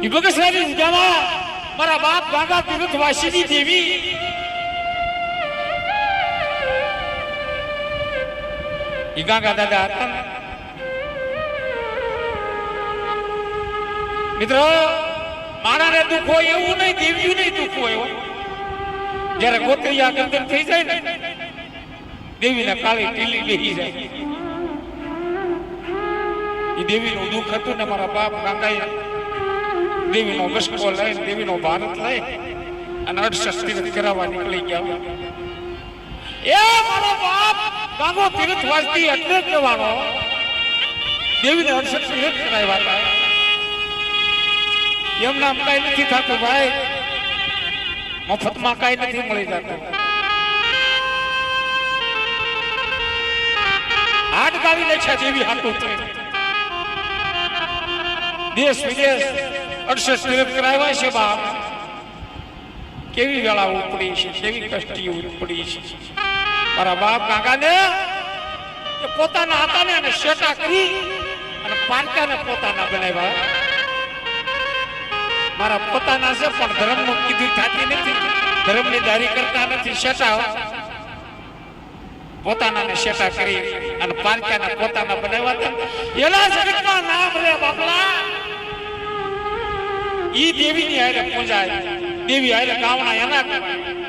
ઈ બગસરાની જગ્યામાં મારા બાપ ગાગા તીર્થવાસીની દેવી ઈ ગાગા દાદા હતા ને મિત્રો માણાને દુઃખ હોય એવું નહીં, દેવ્યું નહીં દુઃખ હોય. જયારે ગોત્રિયા ગંદન થઈ જાય ને દેવીને કાળી ટીલી બેહી જાય. એ દેવીનું દુઃખ હતું ને મારા બાપ ગાંગાએ દેવીનો બસકો લઈને દેવીનો ભારત લઈ અને 68 તીર્થ કરાવવા નીકળી ગયા. એ મારો બાપ ગાંગો તીર્થવાસી એટલે જ કહેવાનો દેવીને 68 તીર્થ કરાવ્યા હતા. એમ નામ કઈ નથી થતું ભાઈ, મફતમાં કઈ નથી મળી જતું. હાથ ગાવી લે છે દેવી હાથું દેશ વિદેશ 68 તીર્થ કરાવ્યા છે બાપ. કેવી વેળા ઉપડી છે, કેવી કષ્ટી ઉપડી છે. મારા બાપ કાકાને પોતાના હતા ને શેટા કરી અને પારકાને પોતાના બનાવ્યા. મારા પોતાના છે પણ ધર્મનું કીધું થતી નથી, ધર્મની દારી કરતા નથી. શેટા પોતાના શેટા કરી અને પારકાને પોતાના બનાવ્યા હતા. એલા જગતમાં નામ રે બાપલા. ઈ દેવીની હારે પૂજાય, દેવી હારે ગાવણા એના કહેવાય.